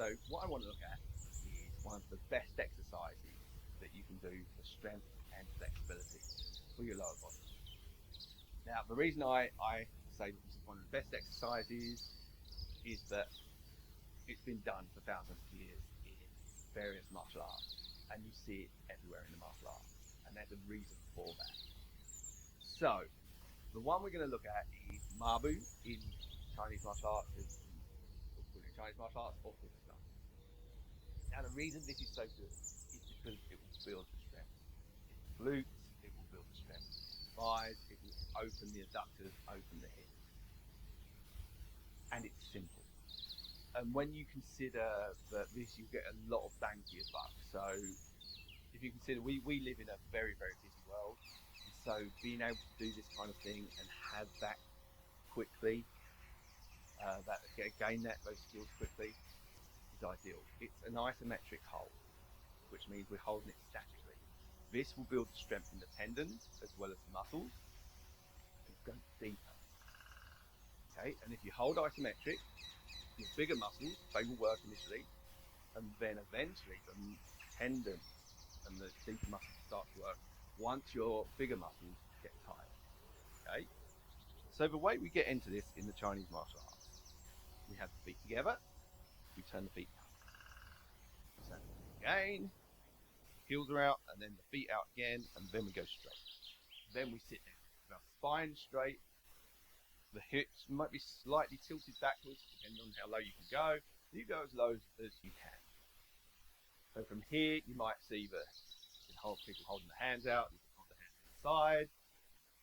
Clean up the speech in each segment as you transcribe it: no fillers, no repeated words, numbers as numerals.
So what I want to look at is one of the best exercises that you can do for strength and flexibility for your lower body. Now, the reason I say that this is one of the best exercises is that it's been done for thousands of years in various martial arts, and you see it everywhere in the martial arts, and there's a reason for that. So, the one we're going to look at is mabu in Chinese martial arts, Chinese martial arts or fitness arts. Now, the reason this is so good is because it will build the strength in the glutes, it will build the strength in the thighs, it will open the adductors, open the hips, and it's simple. And when you consider that this, you get a lot of bang for your buck. So if you consider, we live in a very, very busy world. And so being able to do this kind of thing and have that quickly, gain those skills quickly is ideal. It's an isometric hold, which means we're holding it statically. This will build the strength in the tendons as well as the muscles and go deeper. Okay, and if you hold isometric, your bigger muscles, they will work initially, and then eventually the tendons and the deeper muscles start to work once your bigger muscles get tired. Okay, so the way we get into this in the Chinese martial arts, we have the feet together, we turn the feet out, turn the feet again, heels are out, and then the feet out again, and then we go straight. Then we sit down with our spine straight. The hips might be slightly tilted backwards, depending on how low you can go. You go as low as you can. So from here, you might see that you can hold people holding the hands out, you can hold the hands inside,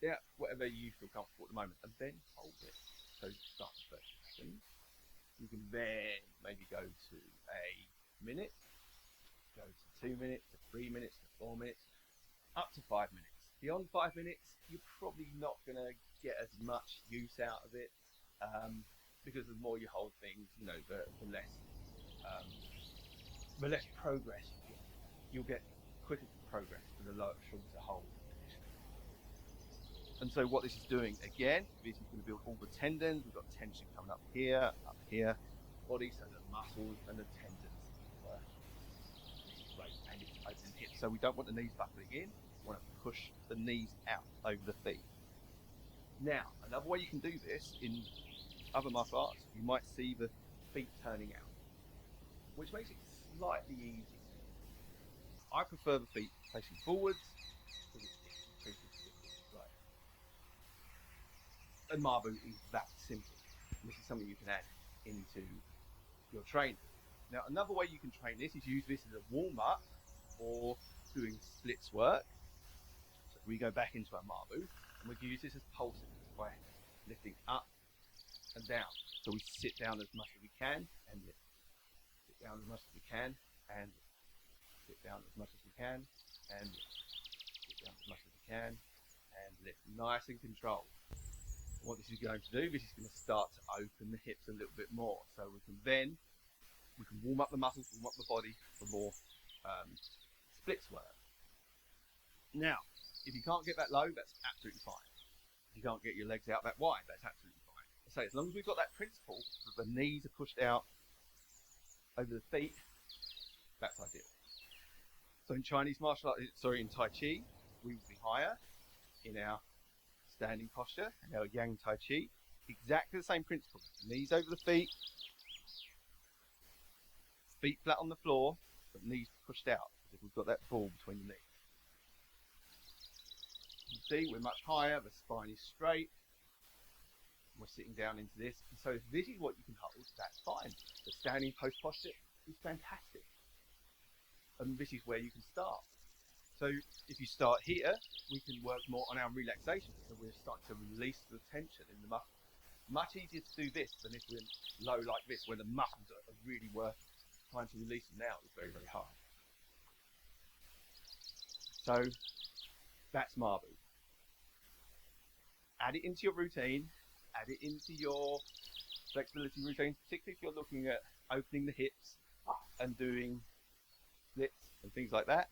yeah, whatever you feel comfortable at the moment, and then hold it. So start for 30 seconds. You can then maybe go to a minute, go to 2 minutes, to 3 minutes, to 4 minutes, up to 5 minutes. Beyond 5 minutes, you're probably not going to get as much use out of it because the more you hold things, the less progress you get. You'll get quicker progress for the shorter hold initially. And so what this is doing, again, this is going to build all the tendons. We've got tension coming up here, body, so the muscles and the tendons working. This is great, and it's opening hips. So we don't want the knees buckling in. We want to push the knees out over the feet. Now, another way you can do this in other martial arts, you might see the feet turning out, which makes it slightly easier. I prefer the feet facing forwards because it increases the flow. And mabu is that simple. This is something you can add into your training. Now, another way you can train this is use this as a warm-up or doing splits work. So we go back into our mabu, and we can use this as pulsing by lifting up and down. So we sit down as much as we can and lift. Sit down as much as we can and lift. Sit down as much as we can and lift. Sit down as much as we can and lift. Nice and controlled. And what this is going to do, this is going to start to open the hips a little bit more. So we can warm up the muscles, warm up the body for more splits work. Now, if you can't get that low, that's absolutely fine. If you can't get your legs out that wide, that's absolutely fine. So as long as we've got that principle that the knees are pushed out over the feet, that's ideal. So in Chinese martial arts, in Tai Chi, we will be higher in our standing posture, in our Yang Tai Chi. Exactly the same principle. Knees over the feet flat on the floor, but knees pushed out, as if we've got that ball between the knees. You see, we're much higher, the spine is straight, we're sitting down into this. And so if this is what you can hold, that's fine. The standing post posture is fantastic. And this is where you can start. So if you start here, we can work more on our relaxation. So we're starting to release the tension in the muscles. Much easier to do this than if we're low like this, where the muscles are really working. Trying to release them now is very, very hard. So that's mabu. Add it into your routine, add it into your flexibility routine, particularly if you're looking at opening the hips and doing splits and things like that.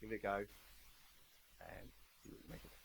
Give it a go and see what you make of it.